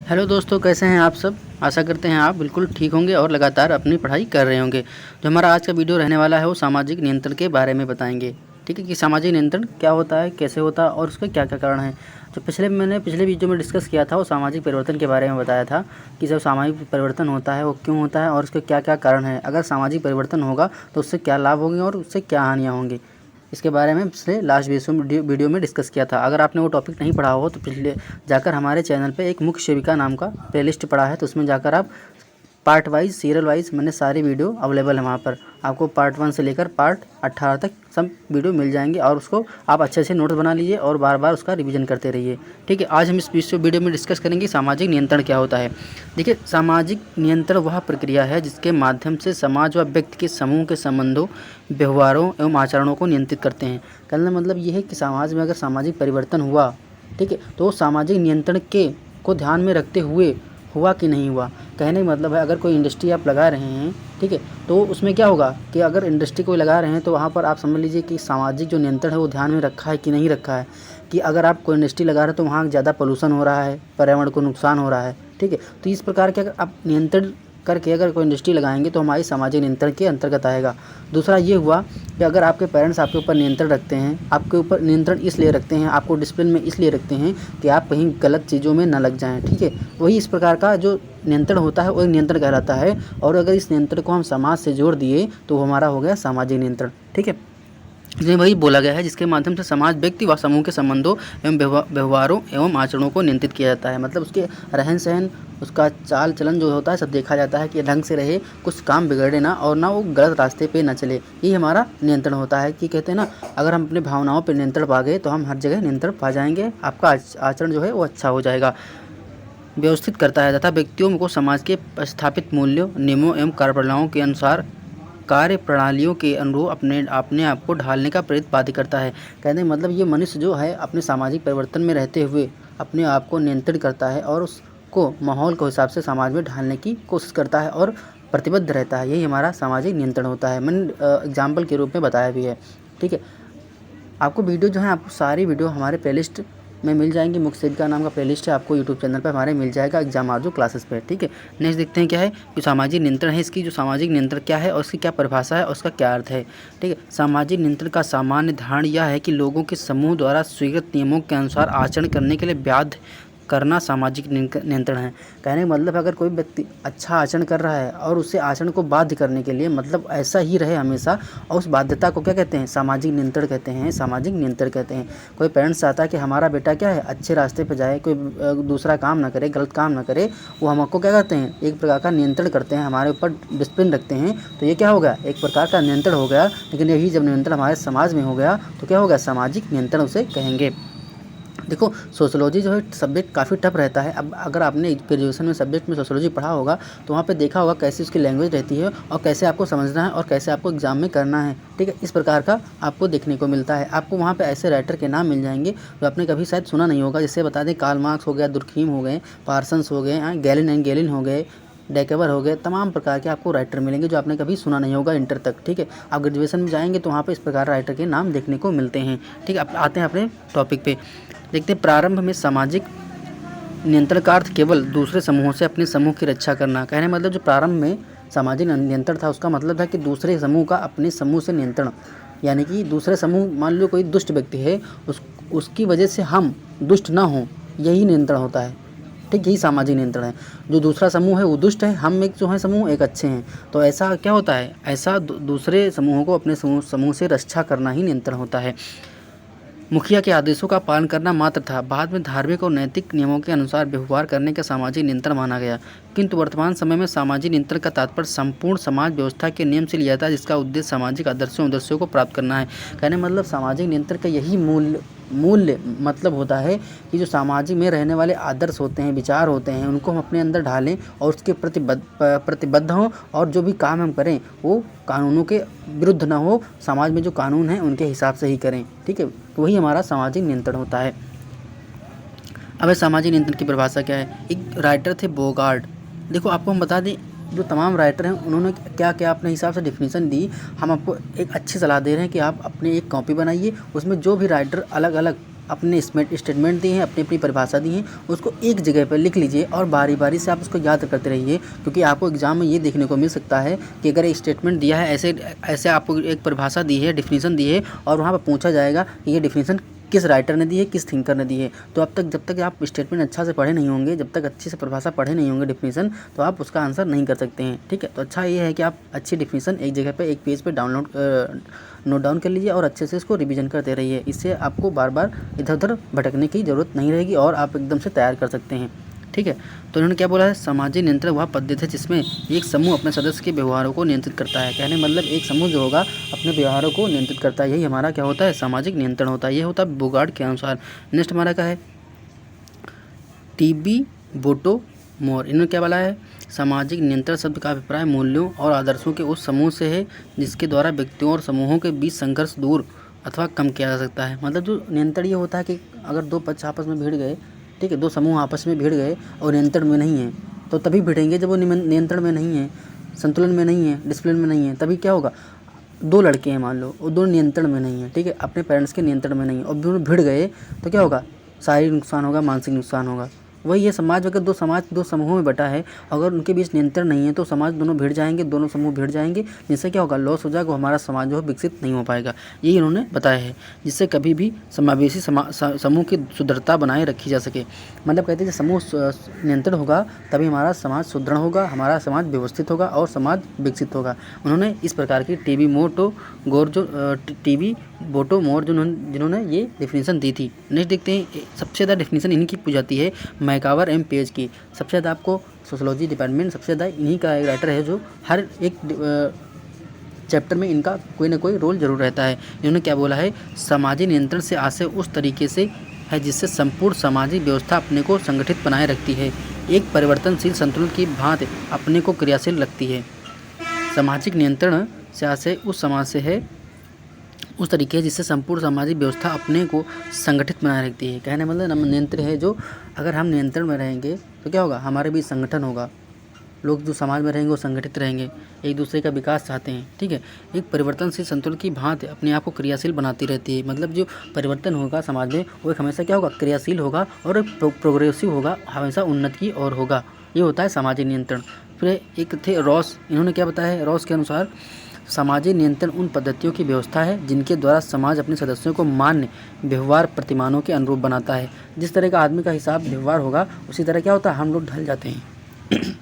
Hello दोस्तों, कैसे हैं आप सब। आशा करते हैं आप बिल्कुल ठीक होंगे और लगातार अपनी पढ़ाई कर रहे होंगे। जो हमारा आज का वीडियो रहने वाला है वो सामाजिक नियंत्रण के बारे में बताएंगे। ठीक है कि सामाजिक नियंत्रण क्या होता है, कैसे होता है और उसके क्या क्या कारण हैं। जो मैंने पिछले वीडियो में डिस्कस किया था वो सामाजिक परिवर्तन के बारे में बताया था कि जब सामाजिक परिवर्तन होता है वो क्यों होता है और उसके क्या क्या कारण हैं। अगर सामाजिक परिवर्तन होगा तो उससे क्या लाभ होंगे और उससे क्या हानियाँ होंगी, इसके बारे में पिछले लास्ट वीडियो में डिस्कस किया था। अगर आपने वो टॉपिक नहीं पढ़ा हो तो पिछले जाकर हमारे चैनल पे एक मुख्य सेविका नाम का प्लेलिस्ट पड़ा है, तो उसमें जाकर आप पार्ट वाइज सीरियल वाइज मैंने सारी वीडियो अवेलेबल है वहाँ पर। आपको पार्ट 1 से लेकर पार्ट 18 तक सब वीडियो मिल जाएंगे और उसको आप अच्छे से नोट्स बना लीजिए और बार बार उसका रिवीजन करते रहिए। ठीक है, आज हम इस वीडियो में डिस्कस करेंगे सामाजिक नियंत्रण क्या होता है। देखिए, सामाजिक नियंत्रण वह प्रक्रिया है जिसके माध्यम से समाज व व्यक्ति के समूह के संबंधों, व्यवहारों एवं आचरणों को नियंत्रित करते हैं। कहने का मतलब ये है कि समाज में अगर सामाजिक परिवर्तन हुआ, ठीक है, तो सामाजिक नियंत्रण को ध्यान में रखते हुए हुआ कि नहीं हुआ। कहने का मतलब है अगर कोई इंडस्ट्री आप लगा रहे हैं, ठीक है, तो उसमें क्या होगा कि अगर इंडस्ट्री कोई लगा रहे हैं तो वहाँ पर आप समझ लीजिए कि सामाजिक जो नियंत्रण है वो ध्यान में रखा है कि नहीं रखा है। कि अगर आप कोई इंडस्ट्री लगा रहे हैं तो वहाँ ज़्यादा पोल्यूशन हो रहा है, पर्यावरण को नुकसान हो रहा है। ठीक है, तो इस प्रकार के अगर आप नियंत्रण करके अगर कोई इंडस्ट्री लगाएंगे तो हमारी सामाजिक नियंत्रण के अंतर्गत आएगा। दूसरा ये हुआ कि अगर आपके पेरेंट्स आपके ऊपर नियंत्रण रखते हैं, आपके ऊपर नियंत्रण इसलिए रखते हैं, आपको डिसिप्लिन में इसलिए रखते हैं कि आप कहीं गलत चीज़ों में ना लग जाएं। ठीक है, वही इस प्रकार का जो नियंत्रण होता है वो नियंत्रण कहलाता है। और अगर इस नियंत्रण को हम समाज से जोड़ दिए तो हमारा हो गया सामाजिक नियंत्रण। ठीक है, इसमें वही बोला गया है जिसके माध्यम से समाज, व्यक्ति व समूह के संबंधों एवं व्यवहारों एवं आचरणों को नियंत्रित किया जाता है। मतलब उसके रहन सहन, उसका चाल चलन जो होता है सब देखा जाता है कि ढंग से रहे, कुछ काम बिगड़े ना और ना वो गलत रास्ते पे ना चले। यही हमारा नियंत्रण होता है। कि कहते हैं ना, अगर हम अपने भावनाओं पर नियंत्रण पा गए तो हम हर जगह नियंत्रण पा जाएंगे, आपका आचरण जो है वो अच्छा हो जाएगा। व्यवस्थित करता है तथा व्यक्तियों को समाज के स्थापित मूल्यों, नियमों एवं कार्यप्रणालियों के अनुसार, कार्य प्रणालियों के अनुरूप अपने आप को ढालने का प्रेरित बाध्य करता है। कहने का मतलब ये मनुष्य जो है अपने सामाजिक परिवर्तन में रहते हुए अपने आप को नियंत्रित करता है और उसको माहौल के हिसाब से समाज में ढालने की कोशिश करता है और प्रतिबद्ध रहता है। यही हमारा सामाजिक नियंत्रण होता है। मैंने एग्जाम्पल के रूप में बताया भी है। ठीक है, आपको वीडियो जो है आपको सारी वीडियो हमारे प्लेलिस्ट में मिल जाएंगी। मुख्य सेविका नाम का प्लेलिस्ट है, आपको यूट्यूब चैनल पर हमारे मिल जाएगा एग्जाम आजू क्लासेस पे। ठीक है, नेक्स्ट देखते हैं क्या है कि सामाजिक नियंत्रण है। इसकी जो सामाजिक नियंत्रण क्या है और उसकी क्या परिभाषा है और उसका क्या अर्थ है। ठीक है, सामाजिक नियंत्रण का सामान्य धारण यह है कि लोगों के समूह द्वारा स्वीकृत नियमों के अनुसार आचरण करने के लिए बाध्य करना सामाजिक नियंत्रण है। कहने का मतलब अगर कोई व्यक्ति अच्छा आचरण कर रहा है और उसे आचरण को बाध्य करने के लिए, मतलब ऐसा ही रहे हमेशा, और उस बाध्यता को क्या कहते हैं, सामाजिक नियंत्रण कहते हैं, सामाजिक नियंत्रण कहते हैं। कोई पेरेंट्स चाहता है कि हमारा बेटा क्या है अच्छे रास्ते पर जाए, कोई दूसरा काम ना करे, गलत काम ना करे, वो हमको क्या कहते हैं, एक प्रकार का नियंत्रण करते हैं, हमारे ऊपर डिसिप्लिन रखते हैं। तो ये क्या हो गया, एक प्रकार का नियंत्रण हो गया। लेकिन यही जब नियंत्रण हमारे समाज में हो गया तो क्या हो गया, सामाजिक नियंत्रण उसे कहेंगे। देखो, सोशोलॉजी जो है सब्जेक्ट काफ़ी टफ रहता है। अब अगर आपने ग्रेजुएशन में सब्जेक्ट में सोशोलॉजी पढ़ा होगा तो वहाँ पे देखा होगा कैसी उसकी लैंग्वेज रहती है और कैसे आपको समझना है और कैसे आपको एग्जाम में करना है। ठीक है, इस प्रकार का आपको देखने को मिलता है। आपको वहाँ पे ऐसे राइटर के नाम मिल जाएंगे जो आपने कभी शायद सुना नहीं होगा। जैसे बता दें, कार्ल मार्क्स हो गया, दुर्खीम हो गए, पार्सन्स हो गए, गैलिन एंड गैलिन हो गए, डेकेवर हो गए, तमाम प्रकार के आपको राइटर मिलेंगे जो आपने कभी सुना नहीं होगा इंटर तक। ठीक है, आप ग्रेजुएशन में जाएंगे तो वहाँ पे इस प्रकार राइटर के नाम देखने को मिलते हैं। ठीक है, अब आते हैं अपने टॉपिक पे। देखते हैं, प्रारंभ में सामाजिक नियंत्रण का अर्थ केवल दूसरे समूहों से अपने समूह की रक्षा करना। कहने मतलब जो प्रारंभ में सामाजिक नियंत्रण था उसका मतलब था कि दूसरे समूह का अपने समूह से नियंत्रण, यानी कि दूसरे समूह, मान लो कोई दुष्ट व्यक्ति है, उसकी वजह से हम दुष्ट ना हों, यही नियंत्रण होता है। ठीक, यही सामाजिक नियंत्रण है। जो दूसरा समूह है वो दुष्ट है, हम एक जो है समूह एक अच्छे हैं, तो ऐसा क्या होता है, ऐसा दूसरे समूहों को अपने समूह से रक्षा करना ही नियंत्रण होता है। मुखिया के आदेशों का पालन करना मात्र था, बाद में धार्मिक और नैतिक नियमों के अनुसार व्यवहार करने का सामाजिक नियंत्रण माना गया। किंतु वर्तमान समय में सामाजिक नियंत्रण का तात्पर्य संपूर्ण समाज व्यवस्था के नियम से लिया जाता है, जिसका उद्देश्य सामाजिक आदर्शों को प्राप्त करना है। कहने मतलब सामाजिक नियंत्रण का यही मूल्य मतलब होता है कि जो सामाजिक में रहने वाले आदर्श होते हैं, विचार होते हैं, उनको हम अपने अंदर ढालें और उसके प्रतिबद्ध हों और जो भी काम हम करें वो कानूनों के विरुद्ध ना हो, समाज में जो कानून हैं उनके हिसाब से ही करें। ठीक है, तो वही हमारा सामाजिक नियंत्रण होता है। अब सामाजिक नियंत्रण की परिभाषा क्या है। एक राइटर थे बोगार्ड। देखो, आपको हम बता दें, जो तमाम राइटर हैं उन्होंने क्या क्या अपने हिसाब से डिफिनीसन दी। हम आपको एक अच्छी सलाह दे रहे हैं कि आप अपनी एक कॉपी बनाइए, उसमें जो भी राइटर अलग अलग अपने स्टेटमेंट दिए हैं, अपनी अपनी परिभाषा दी है, उसको एक जगह पर लिख लीजिए और बारी बारी से आप उसको याद करते रहिए, क्योंकि आपको एग्जाम में ये देखने को मिल सकता है कि अगर एक स्टेटमेंट दिया है, ऐसे ऐसे आपको एक परिभाषा दी है, डेफिनेशन दी है, और वहाँ पर पूछा जाएगा कि ये डेफिनेशन किस राइटर ने दी है, किस थिंकर ने दी है, तो जब तक आप स्टेटमेंट अच्छा से पढ़े नहीं होंगे, जब तक अच्छी से परिभाषा पढ़े नहीं होंगे डेफिनेशन, तो आप उसका आंसर नहीं कर सकते हैं। ठीक है, तो अच्छा ये है कि आप अच्छी डेफिनेशन एक जगह पे एक पेज पे नोट डाउन कर लीजिए और अच्छे से इसको रिवीजन करते रहिए। इससे आपको बार बार इधर उधर भटकने की ज़रूरत नहीं रहेगी और आप एकदम से तैयार कर सकते हैं। ठीक है, तो इन्होंने क्या बोला है, सामाजिक नियंत्रण वह पद्धति है जिसमें एक समूह अपने सदस्य के व्यवहारों को नियंत्रित करता है। कहने मतलब एक समूह जो होगा अपने व्यवहारों को नियंत्रित करता है, यही हमारा क्या होता है, सामाजिक नियंत्रण होता है। ये होता है बुगार्ड के अनुसार। नेक्स्ट हमारा क्या है, टीबी बोटो मोर। इन्होंने क्या बोला है, सामाजिक नियंत्रण शब्द का अभिप्राय मूल्यों और आदर्शों के उस समूह से है जिसके द्वारा व्यक्तियों और समूहों के बीच संघर्ष दूर अथवा कम किया जा सकता है। मतलब जो नियंत्रण ये होता है कि अगर दो पक्ष आपस में भिड़ गए, ठीक है, दो समूह आपस में भिड़ गए और नियंत्रण में नहीं है, तो तभी भिड़ेंगे जब वो नियंत्रण में नहीं है, संतुलन में नहीं है, डिसिप्लिन में नहीं है। तभी क्या होगा, दो लड़के हैं मान लो, और दोनों नियंत्रण में नहीं है, ठीक है, अपने पेरेंट्स के नियंत्रण में नहीं है, और दोनों भिड़ गए तो क्या होगा, शारीरिक नुकसान होगा, मानसिक नुकसान होगा। वही ये समाज, अगर दो समूहों में बटा है, अगर उनके बीच नियंत्रण नहीं है तो समाज दोनों भिड़ जाएंगे, दोनों समूह भिड़ जाएंगे, जिससे क्या होगा, लॉस हो जाएगा, हमारा समाज जो है विकसित नहीं हो पाएगा। यही इन्होंने बताया है, जिससे कभी भी समावेशी समूह की सुदृढ़ता बनाए रखी जा सके। मतलब कहते हैं समूह नियंत्रण होगा तभी हमारा समाज सुदृढ़ होगा, हमारा समाज व्यवस्थित होगा और समाज विकसित होगा। उन्होंने इस प्रकार की टीबी बोटो मोर जिन्होंने ये डेफिनेशन दी थी। नेक्स्ट देखते हैं, सबसे ज़्यादा डेफिनेशन इन्हीं की पूछी जाती है, मैकावर एम पेज की। सबसे ज़्यादा आपको सोशोलॉजी डिपार्टमेंट सबसे ज़्यादा इन्हीं का एक राइटर है जो हर एक चैप्टर में इनका कोई ना कोई रोल जरूर रहता है। इन्होंने क्या बोला है, सामाजिक नियंत्रण से आशय उस तरीके से है जिससे संपूर्ण सामाजिक व्यवस्था अपने को संगठित बनाए रखती है, एक परिवर्तनशील संतुलन की भांति अपने को क्रियाशील रखती है। सामाजिक नियंत्रण से आशय उस समाज से है उस तरीके जिससे संपूर्ण सामाजिक व्यवस्था अपने को संगठित बनाए रखती है। कहने मतलब नियंत्रण है जो, अगर हम नियंत्रण में रहेंगे तो क्या होगा, हमारे बीच संगठन होगा, लोग जो समाज में रहेंगे वो संगठित रहेंगे, एक दूसरे का विकास चाहते हैं। ठीक है, एक परिवर्तनशील संतुलन की भांति अपने आप को क्रियाशील बनाती रहती है। मतलब जो परिवर्तन होगा समाज में वो एक हमेशा क्या होगा, क्रियाशील होगा और प्रोग्रेसिव होगा, हमेशा उन्नति की ओर होगा। ये होता है सामाजिक नियंत्रण। फिर एक थे रॉस, इन्होंने क्या बताया है, रॉस के अनुसार सामाजिक नियंत्रण उन पद्धतियों की व्यवस्था है जिनके द्वारा समाज अपने सदस्यों को मान्य व्यवहार प्रतिमानों के अनुरूप बनाता है। जिस तरह का आदमी का हिसाब व्यवहार होगा उसी तरह क्या होता है, हम लोग ढल जाते हैं।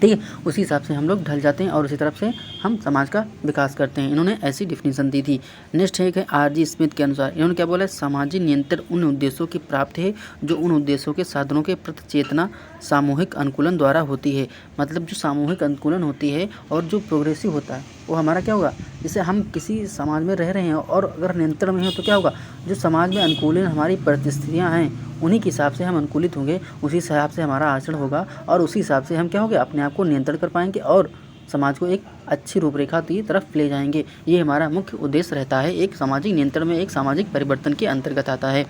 ठीक है, उसी हिसाब से हम लोग ढल जाते हैं और उसी तरफ से हम समाज का विकास करते हैं। इन्होंने ऐसी डिफिनीशन दी थी। नेक्स्ट है आर.जी. स्मिथ के अनुसार, इन्होंने क्या बोला है, सामाजिक नियंत्रण उन उद्देश्यों की प्राप्ति है जो उन उद्देश्यों के साधनों के प्रति चेतना सामूहिक अनुकूलन द्वारा होती है। मतलब जो सामूहिक अनुकूलन होती है और जो प्रोग्रेसिव होता है वो हमारा क्या होगा, जैसे हम किसी समाज में रह रहे हैं और अगर नियंत्रण में हैं तो क्या होगा, जो समाज में अनुकूलन हमारी परिस्थितियाँ हैं उन्हीं के हिसाब से हम अनुकूलित होंगे, उसी हिसाब से हमारा आचरण होगा और उसी हिसाब से हम क्या होंगे, अपने आप को नियंत्रण कर पाएंगे और समाज को एक अच्छी रूपरेखा की तरफ ले जाएंगे। ये हमारा मुख्य उद्देश्य रहता है, एक सामाजिक नियंत्रण में एक सामाजिक परिवर्तन के अंतर्गत आता है।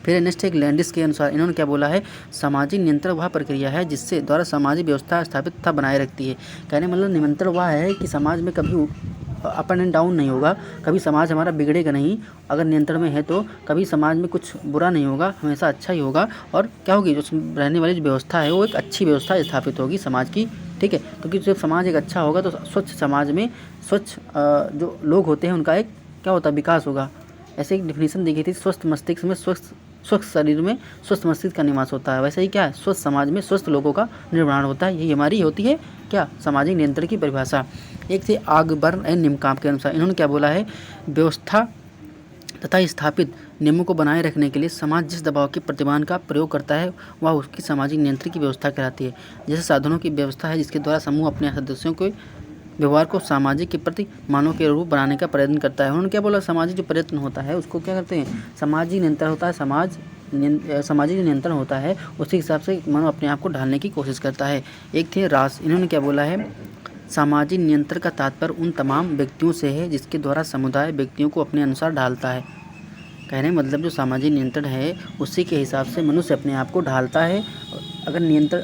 फिर नेक्स्ट एक लैंडिस के अनुसार, इन्होंने क्या बोला है, सामाजिक नियंत्रण वह प्रक्रिया है जिससे द्वारा सामाजिक व्यवस्था स्थापित तथा बनाए रखती है। कहने मतलब नियंत्रण वह है कि समाज में कभी अप एंड डाउन नहीं होगा, कभी समाज हमारा बिगड़ेगा नहीं। अगर नियंत्रण में है तो कभी समाज में कुछ बुरा नहीं होगा, हमेशा अच्छा ही होगा। और क्या होगी, जो रहने वाली जो व्यवस्था है वो एक अच्छी व्यवस्था स्थापित होगी समाज की। ठीक है, क्योंकि जब समाज एक अच्छा होगा तो स्वच्छ समाज में स्वच्छ जो लोग होते हैं उनका एक क्या होता है, विकास होगा। ऐसे एक डिफिनीशन दी गई थी, स्वस्थ मस्तिष्क में स्वस्थ शरीर में स्वस्थ मस्तिष्क का निवास होता है। वैसे ही क्या है, स्वस्थ समाज में स्वस्थ लोगों का निर्माण होता है। यही हमारी होती है क्या, सामाजिक नियंत्रण की परिभाषा। एक थे आगबर्न एंड निमकाम के अनुसार, इन्होंने क्या बोला है, व्यवस्था तथा स्थापित नियमों को बनाए रखने के लिए समाज जिस दबाव के प्रतिमान का प्रयोग करता है वह उसकी सामाजिक नियंत्रण की व्यवस्था कहलाती है। जैसे साधनों की व्यवस्था है जिसके द्वारा समूह अपने सदस्यों के व्यवहार को सामाजिक के प्रति मानव के रूप बनाने का प्रयत्न करता है। उन्होंने क्या बोला, सामाजिक जो प्रयत्न होता है उसको क्या करते हैं, सामाजिक नियंत्रण होता है। सामाजिक नियंत्रण होता है, उसी हिसाब से मानव अपने आप को ढालने की कोशिश करता है। एक थे रास, इन्होंने क्या बोला है, सामाजिक नियंत्रण का तात्पर्य उन तमाम व्यक्तियों से है जिसके द्वारा समुदाय व्यक्तियों को अपने अनुसार ढालता है। कहने मतलब जो सामाजिक नियंत्रण है उसी के हिसाब से मनुष्य अपने आप को ढालता है। अगर नियंत्रण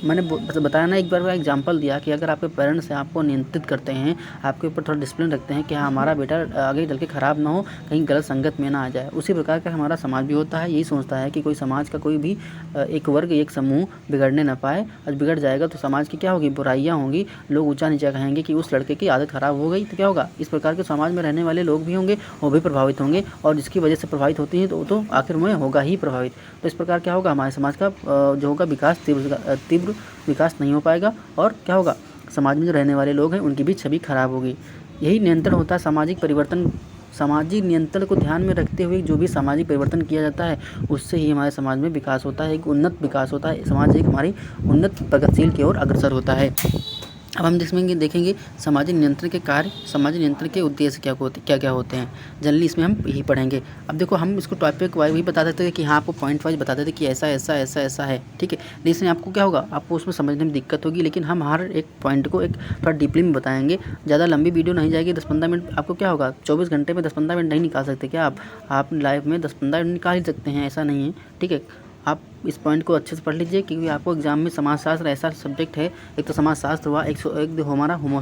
मैंने बताया ना, एक बार का एग्जांपल दिया कि अगर आपके पेरेंट्स आपको नियंत्रित करते हैं, आपके ऊपर थोड़ा डिसिप्लिन रखते हैं कि हाँ हमारा बेटा आगे चल के ख़राब ना हो, कहीं गलत संगत में ना आ जाए, उसी प्रकार का हमारा समाज भी होता है। यही सोचता है कि कोई समाज का कोई भी एक वर्ग, एक समूह बिगड़ने ना पाए, और बिगड़ जाएगा तो समाज की क्या होगी, बुराइयाँ होंगी, लोग ऊँचा नीचा कहेंगे कि उस लड़के की आदत ख़राब हो गई, तो क्या होगा, इस प्रकार के समाज में रहने वाले लोग भी होंगे, वो भी प्रभावित होंगे, और जिसकी वजह से प्रभावित होती हैं तो आखिर में होगा ही प्रभावित। तो इस प्रकार क्या होगा, हमारे समाज का जो होगा विकास, तीव्र विकास नहीं हो पाएगा, और क्या होगा, समाज में जो रहने वाले लोग हैं उनकी भी छवि खराब होगी। यही नियंत्रण होता है सामाजिक परिवर्तन। सामाजिक नियंत्रण को ध्यान में रखते हुए जो भी सामाजिक परिवर्तन किया जाता है, उससे ही हमारे समाज में विकास होता है, एक उन्नत विकास होता है, समाज एक हमारी उन्नत प्रगतिशील की ओर अग्रसर होता है। अब हम देखेंगे सामाजिक नियंत्रण के कार्य, सामाजिक नियंत्रण के उद्देश्य क्या क्या होते हैं, जनरली इसमें हम यही पढ़ेंगे। अब देखो, हम इसको टॉपिक वाइज भी बता देते थे कि हाँ, आपको पॉइंट वाइज बता देते कि ऐसा ऐसा ऐसा ऐसा है, ठीक है। लेकिन आपको क्या होगा, आपको उसमें समझने में दिक्कत होगी, लेकिन हम हर एक पॉइंट को एक थोड़ा डीपली में बताएंगे। ज़्यादा लंबी वीडियो नहीं जाएगी, 10-15 मिनट। आपको क्या होगा, 24 घंटे में 10-15 मिनट नहीं निकाल सकते क्या आप लाइफ में 10-15 मिनट निकाल ही सकते हैं, ऐसा नहीं है, ठीक है। आप इस पॉइंट को अच्छे से पढ़ लीजिए, क्योंकि आपको एग्जाम में समाजशास्त्र ऐसा सब्जेक्ट है, एक तो समाजशास्त्र हुआ, एक हमारा होम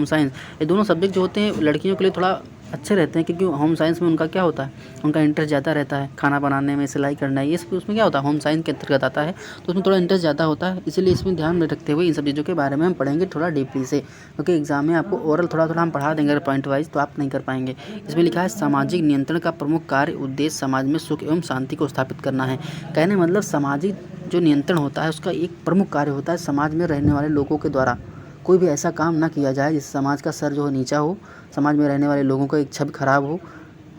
साइंस, ये दोनों सब्जेक्ट जो होते हैं लड़कियों के लिए थोड़ा अच्छे रहते हैं, क्योंकि होम साइंस में उनका क्या होता है, उनका इंटरेस्ट ज़्यादा रहता है, खाना बनाने में, सिलाई करना है, ये उसमें क्या होता है, होम साइंस के अंतर्गत आता है, तो उसमें थोड़ा इंटरेस्ट ज़्यादा होता है। इसीलिए इसमें ध्यान में रखते हुए इन सब चीज़ों के बारे में हम पढ़ेंगे थोड़ा डीपली से, क्योंकि एग्जाम में आपको ओरल थोड़ा हम पढ़ा देंगे अगर पॉइंट वाइज, तो आप नहीं कर पाएंगे। इसमें लिखा है सामाजिक नियंत्रण का प्रमुख कार्य उद्देश्य समाज में सुख एवं शांति को स्थापित करना है। कहने मतलब सामाजिक जो नियंत्रण होता है उसका एक प्रमुख कार्य होता है समाज में रहने वाले लोगों के द्वारा कोई भी ऐसा काम ना किया जाए जिससे समाज का स्तर जो है नीचा हो, समाज में रहने वाले लोगों का एक छवि खराब हो,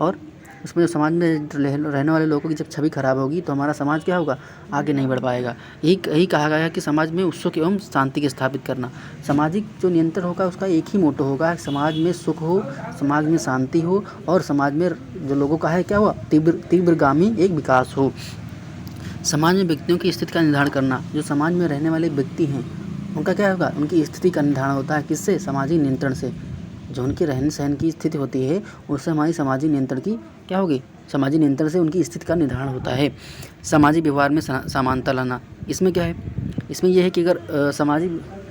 और उसमें जो समाज में रहने वाले लोगों की जब छवि खराब होगी तो हमारा समाज क्या होगा, आगे नहीं बढ़ पाएगा। यही कहा गया है कि समाज में सुख एवं शांति को स्थापित करना। सामाजिक जो नियंत्रण होगा उसका एक ही मोटो होगा, समाज में सुख हो, समाज में शांति हो, और समाज में जो लोगों का है क्या हुआ, तीव्रगामी एक विकास हो। समाज में व्यक्तियों की स्थिति का निर्धारण करना। जो समाज में रहने वाले व्यक्ति हैं उनका क्या होगा, उनकी स्थिति का निर्धारण होता है किससे, सामाजिक नियंत्रण से। जो उनकी रहन सहन की स्थिति होती है उससे हमारी सामाजिक नियंत्रण की क्या होगी, सामाजिक नियंत्रण से उनकी स्थिति का निर्धारण होता है। सामाजिक व्यवहार में समानता लाना। इसमें क्या है, इसमें यह है कि अगर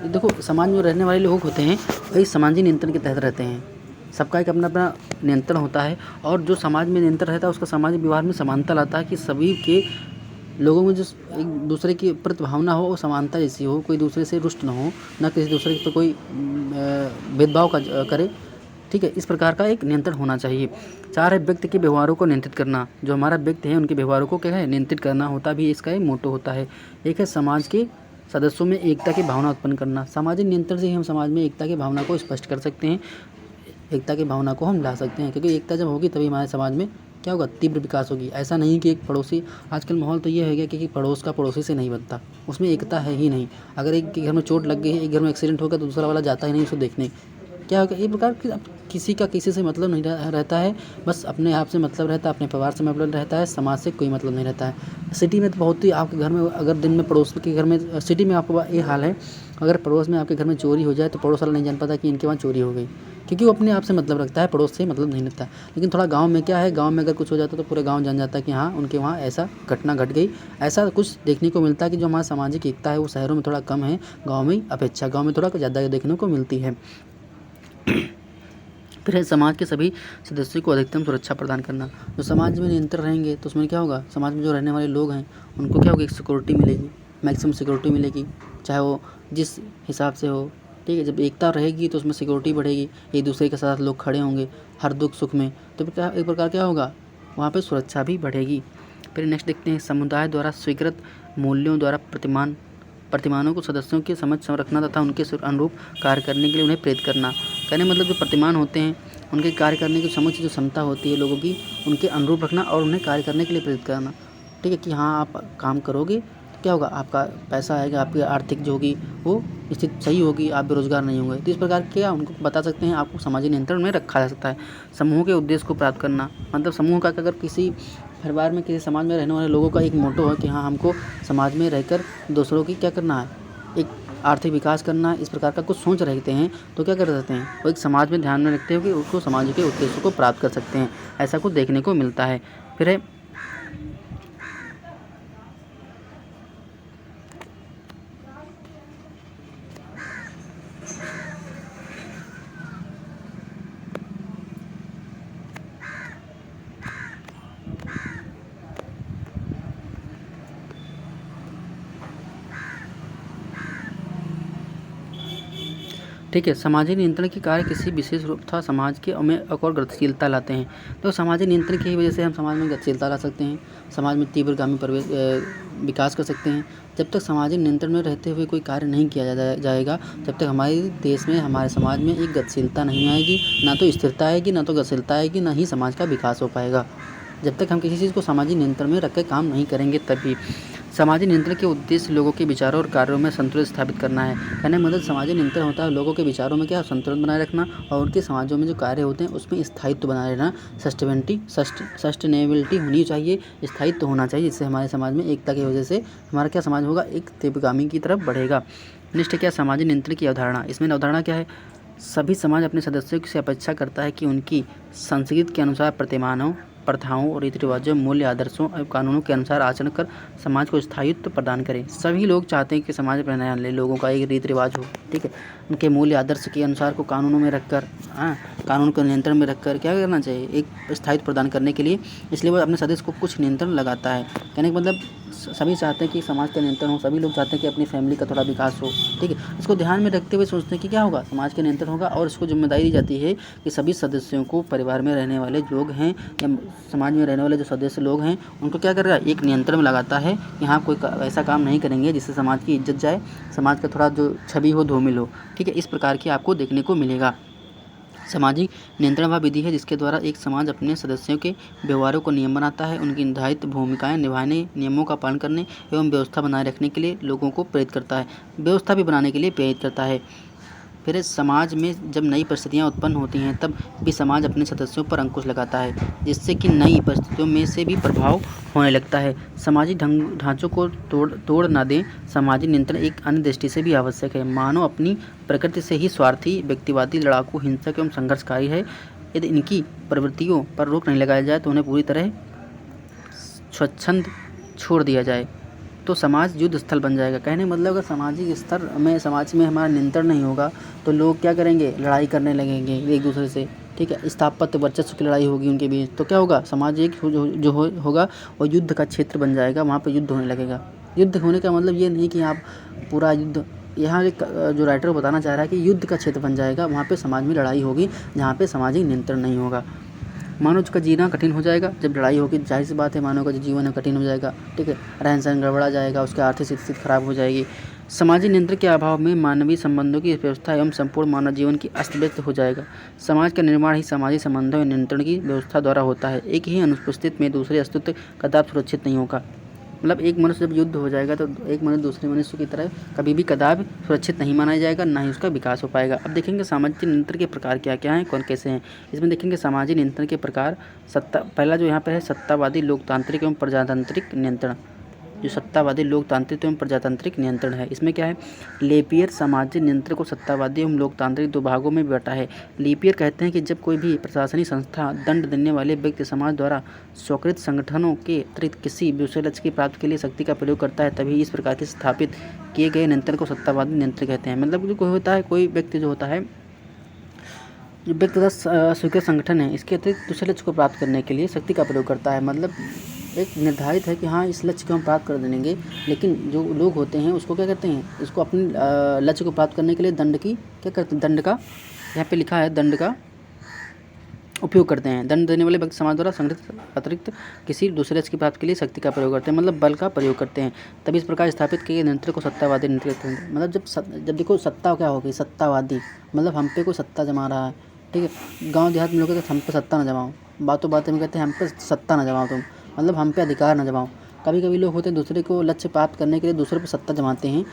देखो समाज में रहने वाले लोग होते हैं वही सामाजिक नियंत्रण के तहत रहते हैं। सबका एक अपना अपना नियंत्रण होता है, और जो समाज में नियंत्रण रहता है उसका सामाजिक व्यवहार में समानता लाता है कि सभी के लोगों में जो एक दूसरे की प्रति भावना हो वो समानता जैसी हो, कोई दूसरे से रुष्ट ना हो, ना किसी दूसरे पर कोई भेदभाव करे, ठीक है। इस प्रकार का एक नियंत्रण होना चाहिए। 4 है व्यक्ति के व्यवहारों को नियंत्रित करना। जो हमारा व्यक्ति है उनके व्यवहारों को क्या है, नियंत्रित करना होता भी इसका एक मोटो होता है। एक है समाज के सदस्यों में एकता की भावना उत्पन्न करना। सामाजिक नियंत्रण से ही हम समाज में एकता की भावना को स्पष्ट कर सकते हैं, एकता की भावना को हम ला सकते हैं, क्योंकि एकता जब होगी तभी हमारे समाज में क्या होगा, तीव्र विकास होगी। ऐसा नहीं कि एक पड़ोसी, आजकल माहौल तो ये हो गया कि पड़ोस का पड़ोसी से नहीं बनता, उसमें एकता है ही नहीं। अगर एक के घर में चोट लग गई है, एक घर में एक्सीडेंट होगा तो दूसरा वाला जाता ही नहीं उसको देखने, क्या होगा, एक प्रकार की किसी का किसी से मतलब नहीं रहता है, बस अपने आप से मतलब रहता है, अपने परिवार से मतलब रहता है, समाज से कोई मतलब नहीं रहता है। सिटी में तो बहुत ही, आपके घर में अगर दिन में पड़ोस के घर में, सिटी में आपको ये हाल है, अगर पड़ोस में आपके घर में चोरी हो जाए तो पड़ोस वाला नहीं जान पाता कि इनके वहाँ चोरी हो गई, क्योंकि वो अपने आप से मतलब रखता है, पड़ोस से मतलब नहीं रखता। लेकिन थोड़ा गांव में क्या है, गांव में अगर कुछ हो जाता है तो पूरा गांव जान जाता है कि हाँ उनके वहाँ ऐसा घटना घट गई। ऐसा कुछ देखने को मिलता है कि जो हमारा सामाजिक एकता है वो शहरों में थोड़ा कम है, गाँव में अपेक्षा, गाँव में थोड़ा ज़्यादा देखने को मिलती है। फिर है समाज के सभी सदस्यों को अधिकतम सुरक्षा प्रदान करना। जो समाज में नियंत्रण रहेंगे तो उसमें क्या होगा, समाज में जो रहने वाले लोग हैं उनको क्या होगी, सिक्योरिटी मिलेगी, मैक्सिमम सिक्योरिटी मिलेगी, चाहे वो जिस हिसाब से हो, ठीक है। जब एकता रहेगी तो उसमें सिक्योरिटी बढ़ेगी, एक दूसरे के साथ लोग खड़े होंगे हर दुख सुख में, तो एक प्रकार क्या होगा, वहाँ पे सुरक्षा भी बढ़ेगी। फिर नेक्स्ट देखते हैं, समुदाय द्वारा स्वीकृत मूल्यों द्वारा प्रतिमानों को सदस्यों की समझ रखना तथा उनके अनुरूप कार्य करने के लिए उन्हें प्रेरित करना। कहने मतलब जो प्रतिमान होते हैं उनके कार्य करने की समझ, जो क्षमता होती है लोगों की, उनके अनुरूप रखना और उन्हें कार्य करने के लिए प्रेरित करना, ठीक है। कि हाँ आप काम करोगे तो क्या होगा, आपका पैसा आएगा, आपकी आर्थिक जो होगी वो स्थिति सही होगी, आप बेरोजगार नहीं होंगे। तो इस प्रकार क्या उनको बता सकते हैं, आपको सामाजिक नियंत्रण में रखा जा सकता है। समूह के उद्देश्य को प्राप्त करना, मतलब समूह का अगर किसी परिवार में, किसी समाज में रहने वाले लोगों का एक मोटो है कि हाँ हमको समाज में रहकर दूसरों की क्या करना है, एक आर्थिक विकास करना, इस प्रकार का कुछ सोच रखते हैं, तो क्या कर सकते हैं, वो एक समाज में ध्यान में रखते हुए उसको समाज के उद्देश्यों को प्राप्त कर सकते हैं। ऐसा कुछ देखने को मिलता है। फिर है ठीक है। सामाजिक नियंत्रण के कार्य किसी विशेष रूप तथा समाज के में एक और गतिशीलता लाते हैं। तो सामाजिक नियंत्रण की वजह से हम समाज में गतिशीलता ला सकते हैं, समाज में तीव्रगामी विकास कर सकते हैं। जब तक सामाजिक नियंत्रण में रहते हुए कोई कार्य नहीं किया जाएगा, तब तक हमारे देश में, हमारे समाज में एक गतिशीलता नहीं आएगी, ना तो स्थिरता आएगी, ना तो गतिशीलता आएगी, ना ही समाज का विकास हो पाएगा। जब तक हम किसी चीज़ को सामाजिक नियंत्रण में रख के काम नहीं करेंगे तभी। सामाजिक नियंत्रण के उद्देश्य लोगों के विचारों और कार्यों में संतुलन स्थापित करना है। कहने का मतलब सामाजिक नियंत्रण होता है लोगों के विचारों में क्या संतुलन बनाए रखना और उनके समाजों में जो कार्य होते हैं उसमें स्थायित्व बनाए रहना। सस्टेनेबिलिटी होनी चाहिए, स्थायित्व होना चाहिए, जिससे हमारे समाज में एकता की वजह से हमारा क्या समाज होगा, एक तीव्रगामी की तरफ बढ़ेगा। निष्ठ क्या सामाजिक नियंत्रण की अवधारणा, इसमें अवधारणा क्या है, सभी समाज अपने सदस्यों से अपेक्षा करता है कि उनकी संस्कृति के अनुसार प्रतिमानों, प्रथाओं और रीति रिवाजों, मूल्य, आदर्शों और कानूनों के अनुसार आचरण कर समाज को स्थायित्व प्रदान करें। सभी लोग चाहते हैं कि समाज में रहने वाले लोगों का एक रीति रिवाज हो, ठीक है, उनके मूल्य आदर्श के अनुसार को कानूनों में रखकर, कानून को नियंत्रण में रखकर क्या करना चाहिए, एक स्थायित्व प्रदान करने के लिए। इसलिए वो अपने सदस्य को कुछ नियंत्रण लगाता है। कहने का मतलब सभी चाहते हैं कि समाज का नियंत्रण हो, सभी लोग चाहते हैं कि अपनी फैमिली का थोड़ा विकास हो, ठीक है। इसको ध्यान में रखते हुए सोचते हैं कि क्या होगा, समाज का नियंत्रण होगा और इसको जिम्मेदारी दी जाती है कि सभी सदस्यों को, परिवार में रहने वाले लोग हैं या समाज में रहने वाले जो सदस्य लोग हैं, उनको क्या कर रहा है, एक नियंत्रण में लगाता है कि हाँ कोई ऐसा काम नहीं करेंगे जिससे समाज की इज्जत जाए, समाज का थोड़ा जो छवि हो धूमिल हो, ठीक है। इस प्रकार की आपको देखने को मिलेगा। सामाजिक नियंत्रण वह विधि है जिसके द्वारा एक समाज अपने सदस्यों के व्यवहारों को नियम बनाता है, उनकी निर्धारित भूमिकाएं निभाने, नियमों का पालन करने एवं व्यवस्था बनाए रखने के लिए लोगों को प्रेरित करता है, व्यवस्था भी बनाने के लिए प्रेरित करता है। फिर समाज में जब नई परिस्थितियाँ उत्पन्न होती हैं तब भी समाज अपने सदस्यों पर अंकुश लगाता है, जिससे कि नई परिस्थितियों में से भी प्रभाव होने लगता है। सामाजिक ढांचों को तोड़ ना दें। सामाजिक नियंत्रण एक अन्य दृष्टि से भी आवश्यक है। मानव अपनी प्रकृति से ही स्वार्थी, व्यक्तिवादी, लड़ाकू, हिंसक एवं संघर्षकारी है। यदि इनकी प्रवृत्तियों पर रोक नहीं लगाया जाए तो उन्हें पूरी तरह स्वच्छंद छोड़ दिया जाए तो समाज युद्ध स्थल बन जाएगा। कहने मतलब अगर सामाजिक स्तर में, समाज में हमारा नियंत्रण नहीं होगा तो लोग क्या करेंगे, लड़ाई करने लगेंगे एक दूसरे से, ठीक है। स्थापत्य वर्चस्व की लड़ाई होगी उनके बीच, तो क्या होगा, समाज एक जो होगा वो युद्ध का क्षेत्र बन जाएगा, वहाँ पे युद्ध होने लगेगा। युद्ध होने का मतलब ये नहीं कि आप पूरा युद्ध, यहाँ एक जो राइटर बताना चाह रहा है कि युद्ध का क्षेत्र बन जाएगा, वहाँ पे समाज में लड़ाई होगी जहाँ पे सामाजिक नियंत्रण नहीं होगा। मानव का जीना कठिन हो जाएगा जब लड़ाई होगी, जाहिर सी बात है मानव का जो जीवन है कठिन हो जाएगा, ठीक है। रहन सहन गड़बड़ा जाएगा, उसकी आर्थिक स्थिति खराब हो जाएगी। सामाजिक नियंत्रण के अभाव में मानवीय संबंधों की व्यवस्था एवं संपूर्ण मानव जीवन की अस्त व्यस्त हो जाएगा। समाज का निर्माण ही सामाजिक संबंधों नियंत्रण की व्यवस्था द्वारा होता है। एक ही अनुपस्थित में दूसरे अस्तित्व कदापि सुरक्षित नहीं होगा। मतलब एक मनुष्य जब युद्ध हो जाएगा तो एक मनुष्य दूसरे मनुष्य की तरह कभी भी कदापि सुरक्षित नहीं माना जाएगा, ना ही उसका विकास हो पाएगा। अब देखेंगे सामाजिक नियंत्रण के प्रकार क्या क्या हैं, कौन कैसे हैं। इसमें देखेंगे सामाजिक नियंत्रण के प्रकार। पहला जो यहाँ पर है सत्तावादी, लोकतांत्रिक एवं प्रजातांत्रिक नियंत्रण। जो सत्तावादी, लोकतांत्रिक एवं प्रजातांत्रिक नियंत्रण है, इसमें क्या है, लेपियर सामाजिक नियंत्रण को सत्तावादी एवं लोकतांत्रिक दो भागों में बांटा है। लेपियर कहते हैं कि जब कोई भी प्रशासनिक संस्था दंड देने वाले व्यक्ति समाज द्वारा स्वीकृत संगठनों के अतिरिक्त किसी दूसरे लक्ष्य की प्राप्ति के लिए शक्ति का प्रयोग करता है, तभी इस प्रकार से स्थापित किए गए नियंत्रण को सत्तावादी नियंत्रण कहते हैं। मतलब जो कोई होता है, कोई व्यक्ति जो होता है, जो व्यक्तिगत स्वीकृत संगठन है, इसके अतिरिक्त दूसरे लक्ष्य को प्राप्त करने के लिए शक्ति का प्रयोग करता है। मतलब एक निर्धारित है कि हाँ इस लक्ष्य को हम प्राप्त कर देंगे, लेकिन जो लोग होते हैं उसको क्या करते हैं, इसको अपने लक्ष्य को प्राप्त करने के लिए दंड की क्या करते हैं, दंड का यहाँ पे लिखा है, दंड का उपयोग करते हैं। दंड देने वाले व्यक्ति समाज द्वारा संगठित अतिरिक्त किसी दूसरे लक्ष्य की प्राप्ति के लिए शक्ति का प्रयोग करते हैं, मतलब बल का प्रयोग करते हैं। तभी इस प्रकार स्थापित किए गए नियंत्रण को सत्तावादी नियंत्रण कहते हैं। मतलब जब देखो सत्ता क्या होगी, सत्तावादी मतलब हम पे कोई सत्ता जमा रहा है, ठीक है। गाँव देहात में लोग कहते हैं हम पे सत्ता न जमाओ, बातों बातें में कहते हैं हम पे सत्ता न जमाओ तुम, मतलब हम पे अधिकार न जमाओ। कभी कभी लोग होते हैं दूसरे को लक्ष्य प्राप्त करने के लिए दूसरे पर सत्ता जमाते हैं,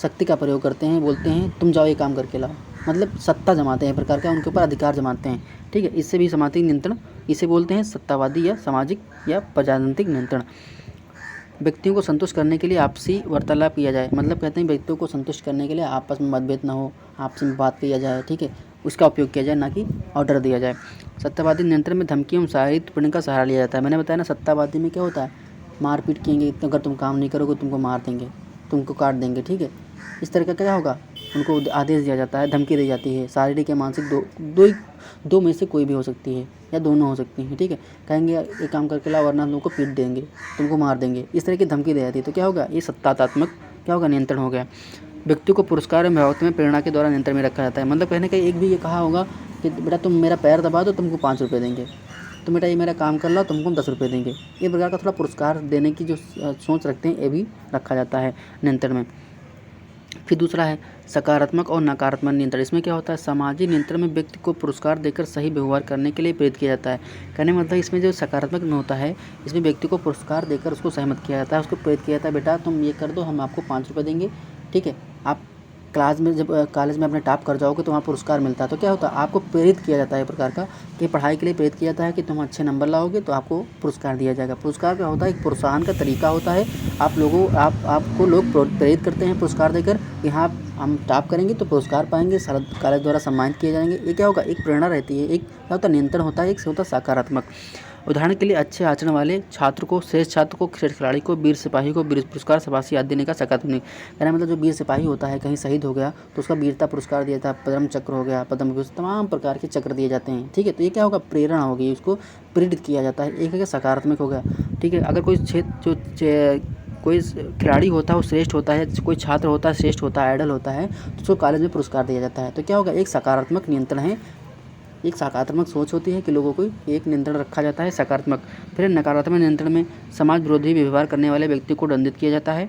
शक्ति का प्रयोग करते हैं, बोलते हैं तुम जाओ ये काम करके लाओ, मतलब सत्ता जमाते हैं, प्रकार का उनके ऊपर अधिकार जमाते हैं, ठीक है। इससे भी सामाजिक नियंत्रण, इसे बोलते हैं सत्तावादी या सामाजिक या प्रजातांत्रिक नियंत्रण। व्यक्तियों को संतुष्ट करने के लिए आपसी वार्तालाप किया जाए, मतलब कहते हैं व्यक्तियों को संतुष्ट करने के लिए आपस में मतभेद ना हो, आपस में बात किया जाए, ठीक है, उसका उपयोग किया जाए, ना कि ऑर्डर दिया जाए। सत्तावादी नियंत्रण में धमकी एवं शारीरिक उत्पीड़न का सहारा लिया जाता है। मैंने बताया ना, सत्तावादी में क्या होता है, मारपीट किएंगे, अगर तुम काम नहीं करोगे तुमको मार देंगे, तुमको काट देंगे, ठीक है। इस तरह का क्या होगा, उनको आदेश दिया जाता है, धमकी दी जाती है। शारीरिक या मानसिक दो में से कोई भी हो सकती है या दोनों हो सकती हैं, ठीक है। कहेंगे ये काम करके लाओ वरना तुमको पीट देंगे, तुमको मार देंगे, इस तरह की धमकी दी जाती है। तो क्या होगा, ये सत्तात्मक क्या होगा, नियंत्रण हो गया। व्यक्ति को पुरस्कार एवं भावुकता में प्रेरणा के द्वारा नियंत्रण में रखा जाता है। मतलब कहने का एक भी ये कहा होगा कि बेटा तुम मेरा पैर दबा दो, तुमको 5 रुपये देंगे, तुम बेटा ये मेरा काम कर लो, तुमको हम 10 रुपये देंगे। ये प्रकार का थोड़ा पुरस्कार देने की जो सोच रखते हैं, ये भी रखा जाता है नियंत्रण में। फिर दूसरा है सकारात्मक और नकारात्मक नियंत्रण। इसमें क्या होता है, सामाजिक नियंत्रण में व्यक्ति को पुरस्कार देकर सही व्यवहार करने के लिए प्रेरित किया जाता है। कहने मतलब इसमें जो सकारात्मक में होता है, इसमें व्यक्ति को पुरस्कार देकर उसको सहमत किया जाता है, उसको प्रेरित किया जाता है, बेटा तुम ये कर दो, हम आपको 5 रुपये देंगे, ठीक है। आप क्लास में जब कॉलेज में अपने टॉप कर जाओगे तो वहाँ पुरस्कार मिलता है, तो क्या होता है, आपको प्रेरित किया जाता है एक प्रकार का कि पढ़ाई के लिए प्रेरित किया जाता है कि तुम अच्छे नंबर लाओगे तो आपको पुरस्कार दिया जाएगा। पुरस्कार क्या होता है, एक प्रोत्साहन का तरीका होता है। आपको लोग प्रेरित करते हैं पुरस्कार देकर कि हाँ हम टॉप करेंगे तो पुरस्कार पाएंगे, कॉलेज द्वारा सम्मानित किए जाएंगे। ये क्या होगा, एक प्रेरणा रहती है, एक क्या होता है, नियंत्रण होता है, एक होता है सकारात्मक। उदाहरण के लिए अच्छे आचरण वाले छात्र को, श्रेष्ठ छात्र को, श्रेष्ठ खिलाड़ी को, वीर सिपाही को वीर पुरस्कार, शाबाशी आदि देने का सकारात्मक। कहना मतलब जो वीर सिपाही होता है, कहीं शहीद हो गया तो उसका वीरता पुरस्कार दिया जाता है, पद्म चक्र हो गया, पद्म विभूषण, तमाम प्रकार के चक्र दिए जाते हैं, ठीक है। तो ये क्या होगा, प्रेरणा होगी, उसको प्रेरित किया जाता है, एक है सकारात्मक हो गया, ठीक है। अगर कोई खिलाड़ी होता है वो श्रेष्ठ होता है, कोई छात्र होता है श्रेष्ठ होता है, आइडल होता है, तो उसको कॉलेज में पुरस्कार दिया जाता है। तो क्या होगा, एक सकारात्मक नियंत्रण है, एक सकारात्मक सोच होती है कि लोगों को एक नियंत्रण रखा जाता है सकारात्मक। फिर नकारात्मक नियंत्रण में समाज विरोधी व्यवहार करने वाले व्यक्ति को दंडित किया जाता है।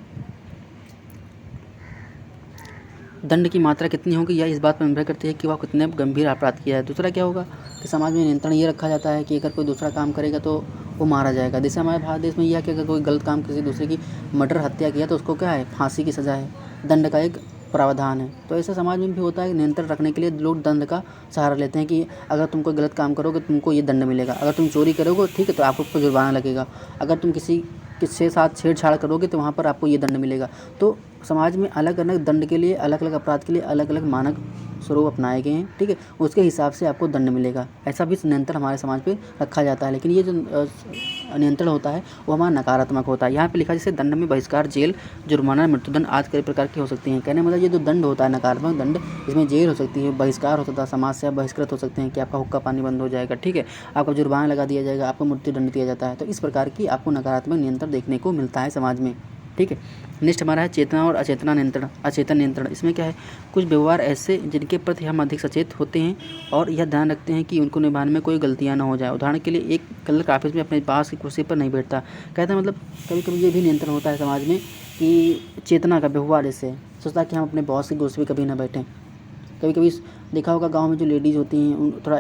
दंड की मात्रा कितनी होगी यह इस बात पर निर्भर करती है कि वह कितने गंभीर अपराध किया है। दूसरा क्या होगा कि समाज में नियंत्रण ये रखा जाता है कि अगर कोई दूसरा काम करेगा तो वो मारा जाएगा। जैसे हमारे भारत देश में यह है कि अगर कोई गलत काम किसी दूसरे की मर्डर हत्या किया तो उसको क्या है, फांसी की सज़ा है, दंड का एक प्रावधान है। तो ऐसा समाज में भी होता है, नियंत्रण रखने के लिए लोग दंड का सहारा लेते हैं कि अगर तुम कोई गलत काम करोगे तुमको ये दंड मिलेगा, अगर तुम चोरी करोगे ठीक है तो आपको ऊपर जुर्माना लगेगा, अगर तुम किसी के साथ छेड़छाड़ करोगे तो वहाँ पर आपको ये दंड मिलेगा। तो समाज में अलग अलग दंड के लिए, अलग अलग अपराध के लिए अलग अलग मानक स्वरूप अपनाए गए हैं, ठीक है, उसके हिसाब से आपको दंड मिलेगा। ऐसा भी नियंत्रण हमारे समाज पे रखा जाता है। लेकिन ये जो नियंत्रण होता है वो हमारा नकारात्मक होता है। यहाँ पे लिखा जैसे दंड में बहिष्कार, जेल, जुर्माना, मृत्युदंड आदि कई प्रकार की हो सकती हैं। कहने मतलब ये जो दंड होता है नकारात्मक दंड, इसमें जेल हो सकती है, बहिष्कार हो सकता है, समाज से बहिष्कृत हो सकते हैं कि आपका हुक्का पानी बंद हो जाएगा, ठीक है, आपका जुर्माना लगा दिया जाएगा, आपको मृत्युदंड दिया जाता है। तो इस प्रकार की आपको नकारात्मक नियंत्रण देखने को मिलता है समाज में, ठीक है। नेक्स्ट हमारा है चेतना और अचेतना नियंत्रण। अचेतन नियंत्रण, इसमें क्या है, कुछ व्यवहार ऐसे जिनके प्रति हम अधिक सचेत होते हैं और यह ध्यान रखते हैं कि उनको निभाने में कोई गलतियां ना हो जाए। उदाहरण के लिए एक क्लर्क ऑफिस में अपने पास की कुर्सी पर नहीं बैठता। कहता है मतलब कभी कभी ये भी नियंत्रण होता है समाज में कि चेतना का व्यवहार ऐसे सोचता कि हम अपने बॉस की कुर्सी पर कभी ना बैठें। कभी कभी देखा होगा गाँव में जो लेडीज़ होती हैं उन थोड़ा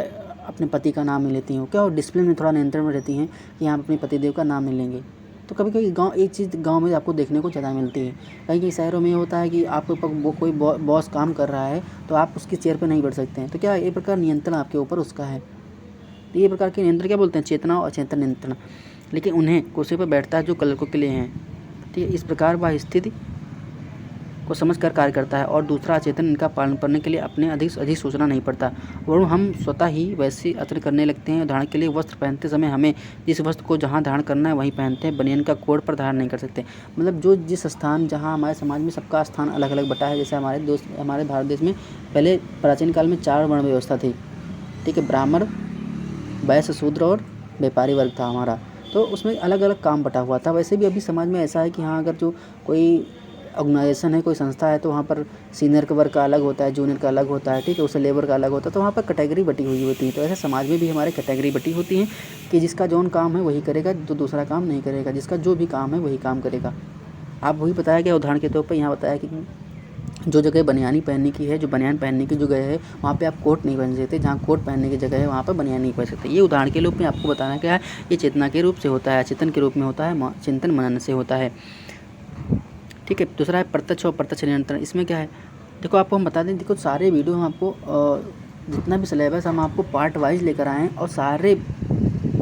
अपने पति का नाम नहीं लेती हैं, क्या और डिसिप्लिन में थोड़ा नियंत्रण में रहती हैं कि हम अपने पतिदेव का नाम नहीं लेंगे। तो कभी कभी एक चीज़ गांव में आपको देखने को ज़्यादा मिलती है। कहीं कहीं शहरों में ये होता है कि आपके ऊपर कोई बॉस काम कर रहा है तो आप उसकी चेयर पर नहीं बैठ सकते हैं। तो क्या एक प्रकार नियंत्रण आपके ऊपर उसका है। तो ये प्रकार के नियंत्रण क्या बोलते हैं, चेतना और अचेतन नियंत्रण। लेकिन उन्हें कुर्सी पर बैठता है जो क्लर्कों के लिए हैं, ठीक है। इस प्रकार वह स्थिति को समझ कर कार्य करता है और दूसरा अचेतन इनका पालन करने के लिए अपने अधिक सोचना नहीं पड़ता, वरन हम स्वतः ही वैसे आचरण करने लगते हैं। उदाहरण के लिए वस्त्र पहनते समय हमें जिस वस्त्र को जहाँ धारण करना है वहीं पहनते हैं, बनियान का कोट पर धारण नहीं कर सकते। मतलब जो जिस स्थान, जहाँ हमारे समाज में सबका स्थान अलग अलग बटा है। जैसे हमारे भारत देश में पहले प्राचीन काल में 4 वर्ण व्यवस्था थी, ठीक है, ब्राह्मण, वैश्य, शूद्र और व्यापारी वर्ग था हमारा। तो उसमें अलग अलग काम बटा हुआ था। वैसे भी अभी समाज में ऐसा है कि हाँ अगर जो कोई ऑर्गेनाइजेशन है, कोई संस्था है, तो वहाँ पर सीनियर का वर्ग का अलग होता है, जूनियर का अलग होता है, ठीक है, उससे लेबर का अलग होता है। तो वहाँ पर कैटेगरी बटी हुई होती है। तो ऐसे समाज में भी हमारे कैटेगरी बटी होती हैं कि जिसका जौन काम है वही करेगा, जो दूसरा काम नहीं करेगा, जिसका जो भी काम है वही काम करेगा। आप वही बताया गया उदाहरण के तौर पर, यहाँ बताया कि जो जगह बनियानी पहनने की है, जो बनियान पहनने की जगह है, वहाँ पे आप कोट नहीं पहन सकते, जहाँ कोट पहनने की जगह है वहाँ पर बनियान नहीं पहन सकते। ये उदाहरण के रूप में आपको बताना क्या है, ये चेतना के रूप से होता है, चेतन के रूप में होता है, चिंतन मनन से होता है, ठीक है। दूसरा है प्रत्यक्ष और प्रत्यक्ष नियंत्रण। इसमें क्या है, देखो आपको हम बता दें, देखो सारे वीडियो हम आपको जितना भी सिलेबस हम आपको पार्ट वाइज लेकर आए हैं और सारे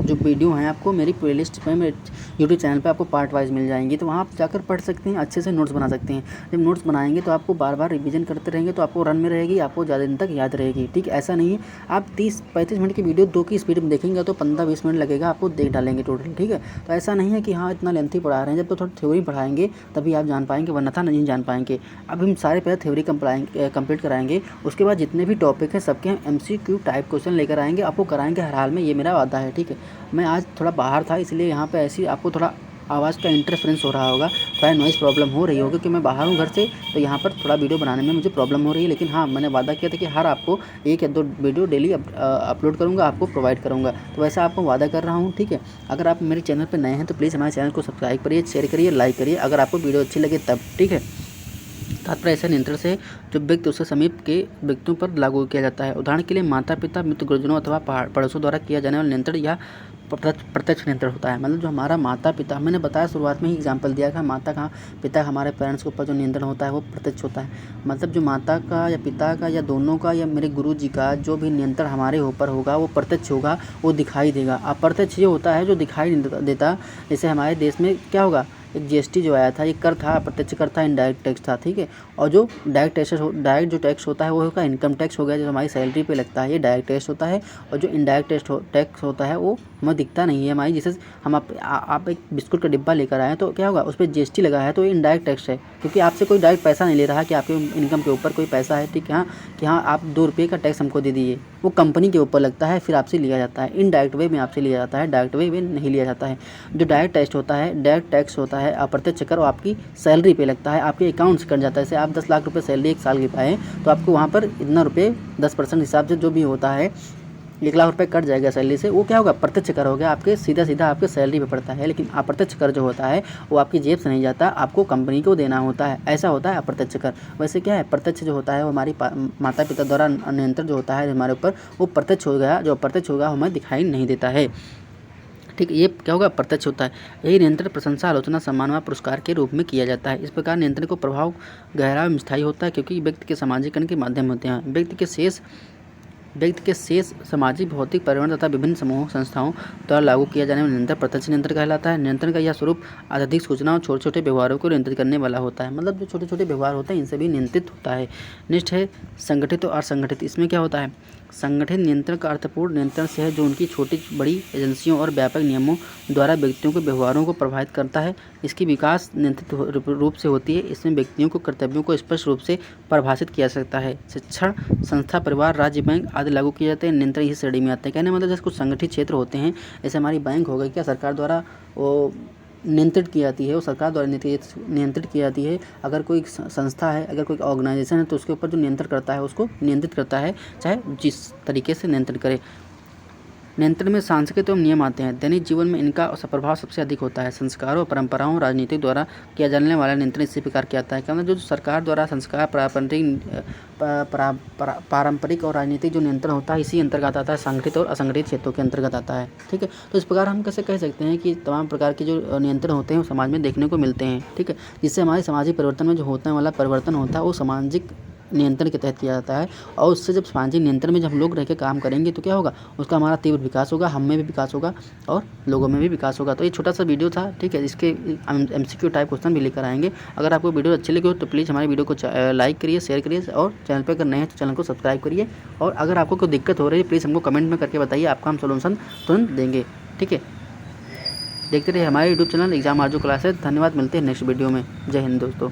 जो वीडियो हैं आपको मेरी प्लेलिस्ट पे, मेरे यूट्यूब चैनल पे आपको पार्ट वाइज मिल जाएंगी। तो वहाँ आप जाकर पढ़ सकते हैं, अच्छे से नोट्स बना सकते हैं। जब नोट्स बनाएंगे तो आपको बार बार रिवीजन करते रहेंगे तो आपको रन में रहेगी, आपको ज़्यादा दिन तक याद रहेगी, ठीक है। ऐसा नहीं है आप 30-35 मिनट की वीडियो 2 की स्पीड में देखेंगे तो 15-20 मिनट लगेगा, आपको देख डालेंगे टोटल, ठीक है। तो ऐसा नहीं है कि हाँ इतना लेंथी पढ़ा रहे हैं, जब तो थोड़ा थ्योरी पढ़ाएंगे तभी आप जान पाएंगे, वरना था नहीं जान पाएंगे। अब हम सारे पहले थ्योरी कंप्लीट कराएंगे, उसके बाद जितने भी टॉपिक हैं सबके हम MCQ टाइप क्वेश्चन लेकर आएंगे, आपको कराएंगे हर हाल में, ये मेरा वादा है, ठीक है। मैं आज थोड़ा बाहर था इसलिए यहाँ पे ऐसी आपको थोड़ा आवाज़ का इंटरफेरेंस हो रहा होगा, थोड़ा नॉइज़ प्रॉब्लम हो रही होगी, क्योंकि मैं बाहर हूँ घर से, तो यहाँ पर थोड़ा वीडियो बनाने में मुझे प्रॉब्लम हो रही है। लेकिन हाँ, मैंने वादा किया था कि हर आपको 1 या 2 वीडियो डेली अपलोड करूँगा, आपको प्रोवाइड करूँगा। तो वैसा आपको वादा कर रहा हूँ, ठीक है। अगर आप मेरे चैनल पर नए हैं तो प्लीज़ हमारे चैनल को सब्सक्राइब करिए, शेयर करिए, लाइक करिए, अगर आपको वीडियो अच्छी लगे तब, ठीक है। तात्पर्य ऐसा नियंत्रण से जो व्यक्ति उसके समीप के व्यक्तियों पर लागू किया जाता है। उदाहरण के लिए माता पिता, मित्र, गुरुजनों अथवा पड़ोसियों द्वारा किया जाने वाला नियंत्रण या प्रत्यक्ष नियंत्रण होता है। मतलब जो हमारा माता पिता, मैंने बताया शुरुआत में ही एग्जाम्पल दिया था, माता का पिता हमारे पेरेंट्स के ऊपर जो नियंत्रण होता है वो प्रत्यक्ष होता है। मतलब जो माता का या पिता का या दोनों का या मेरे गुरु जी का जो भी नियंत्रण हमारे ऊपर होगा वो प्रत्यक्ष होगा, वो दिखाई देगा। अप्रत्यक्ष ये होता है जो दिखाई नहीं देता। जैसे हमारे देश में क्या होगा, एक जीएसटी जो आया था, ये कर था, अप्रत्यक्ष कर था, इनडायरेक्ट टैक्स था, ठीक है। और जो डायरेक्ट जो टैक्स होता है वो होगा इनकम टैक्स हो गया, जो हमारी सैलरी पे लगता है, ये डायरेक्ट टैक्स होता है। और जो इनडायरेक्ट टैक्स होता है वो हमें दिखता नहीं है। हमारी जैसे हम आप एक बिस्कुट का डिब्बा लेकर आए तो क्या होगा, उस पर जीएसटी लगा है, तो ये इनडायरेक्ट टैक्स है, क्योंकि आपसे कोई डायरेक्ट पैसा नहीं ले रहा है कि आपके इनकम के ऊपर कोई पैसा है, ठीक है, कि हाँ आप 2 रुपये का टैक्स हमको दे दीजिए। वो कंपनी के ऊपर लगता है, फिर आपसे लिया जाता है। इनडायरेक्ट वे में आपसे लिया जाता है, डायरेक्ट वे में नहीं लिया जाता है। जो डायरेक्ट टैक्स होता है अप्रत्यक्ष कर, वो आपकी सैलरी पे लगता है, आपके अकाउंट से कट जाता है। जैसे आप 10 लाख रुपए सैलरी 1 साल की पाएँ तो आपको वहाँ पर इतना रुपये 10% हिसाब से जो भी होता है 1 लाख रुपए कट जाएगा सैलरी से, वो क्या होगा, प्रत्यक्ष कर हो गया, आपके सीधा आपके सैलरी पे पड़ता है। लेकिन अप्रत्यक्ष कर जो होता है वो आपकी जेब से नहीं जाता, आपको कंपनी को देना होता है, ऐसा होता है अप्रत्यक्ष कर। वैसे क्या है, प्रत्यक्ष जो होता है वो हमारी माता पिता द्वारा नियंत्रण जो होता है हमारे ऊपर, वो प्रत्यक्ष हो गया। जो अप्रत्यक्ष होगा हमें दिखाई नहीं देता है, ठीक है। ये क्या होगा, प्रत्यक्ष होता है। यही नियंत्रण प्रशंसा, आलोचना, सम्मान व पुरस्कार के रूप में किया जाता है। इस प्रकार नियंत्रण को प्रभाव गहरा एवं स्थायी होता है, क्योंकि व्यक्ति के सामाजिकरण के माध्यम होते हैं। व्यक्ति के शेष सामाजिक, भौतिक परिवर्तन तथा विभिन्न समूहों, संस्थाओं द्वारा लागू किया जाने वाला नियंत्रण प्रत्यक्ष नियंत्रण कहलाता है। नियंत्रण का यह स्वरूप अत्यधिक सूचना और छोटे छोटे व्यवहारों को नियंत्रित करने वाला होता है। मतलब जो छोटे छोटे व्यवहार होते हैं इनसे भी नियंत्रित होता है। नेक्स्ट है संगठित और असंगठित। इसमें क्या होता है, संगठित नियंत्रण का अर्थपूर्ण नियंत्रण से है जो उनकी छोटी बड़ी एजेंसियों और व्यापक नियमों द्वारा व्यक्तियों के व्यवहारों को प्रभावित करता है। इसकी विकास नियंत्रित रूप से होती है। इसमें व्यक्तियों को कर्तव्यों को स्पष्ट रूप से परिभाषित किया जा सकता है। शिक्षण संस्था, परिवार, राज्य, बैंक आदि लागू किए जाते हैं। नियंत्रण इस श्रेणी में आते हैं। कहने मतलब जैसे कुछ संगठित क्षेत्र होते हैं, जैसे हमारी बैंक हो गई, क्या सरकार द्वारा वो नियंत्रित की जाती है, वो सरकार द्वारा नियंत्रित की जाती है। अगर कोई संस्था है, अगर कोई ऑर्गेनाइजेशन है, तो उसके ऊपर जो नियंत्रण करता है उसको नियंत्रित करता है, चाहे जिस तरीके से नियंत्रण करे। नियंत्रण में सांस्कृतिक एवं नियम आते हैं। दैनिक जीवन में इनका प्रभाव सबसे अधिक होता है। संस्कारों, परंपराओं, राजनीति द्वारा किया जाने वाला नियंत्रण इसी प्रकार किया जाता है। क्या जो सरकार द्वारा संस्कार, पारंपरिक और राजनीतिक जो नियंत्रण होता है इसी अंतर्गत आता है, संगठित और असंगठित क्षेत्रों के अंतर्गत आता है, ठीक है। तो इस प्रकार हम कैसे कह सकते हैं कि तमाम प्रकार के जो नियंत्रण होते हैं वो समाज में देखने को मिलते हैं, ठीक है। जिससे हमारे सामाजिक परिवर्तन में जो होने वाला परिवर्तन होता है वो सामाजिक नियंत्रण के तहत किया जाता है। और उससे जब सामाजिक नियंत्रण में जब हम लोग रह के काम करेंगे तो क्या होगा, उसका हमारा तीव्र विकास होगा, हम में भी विकास होगा और लोगों में भी विकास होगा। तो ये छोटा सा वीडियो था, ठीक है। इसके MCQ टाइप क्वेश्चन भी लेकर आएंगे। अगर आपको वीडियो अच्छी लगी हो तो प्लीज़ हमारी वीडियो को लाइक करिए, शेयर करिए और चैनल पर अगर नए हैं तो चैनल को सब्सक्राइब करिए। और अगर आपको कोई दिक्कत हो रही है प्लीज़ हमको कमेंट में करके बताइए, आपका हम सोल्यूशन तुरंत देंगे, ठीक है। देखते रहिए हमारे यूट्यूब चैनल एग्जाम आरजू क्लासेस। धन्यवाद, मिलते हैं नेक्स्ट वीडियो में। जय हिंद दोस्तों।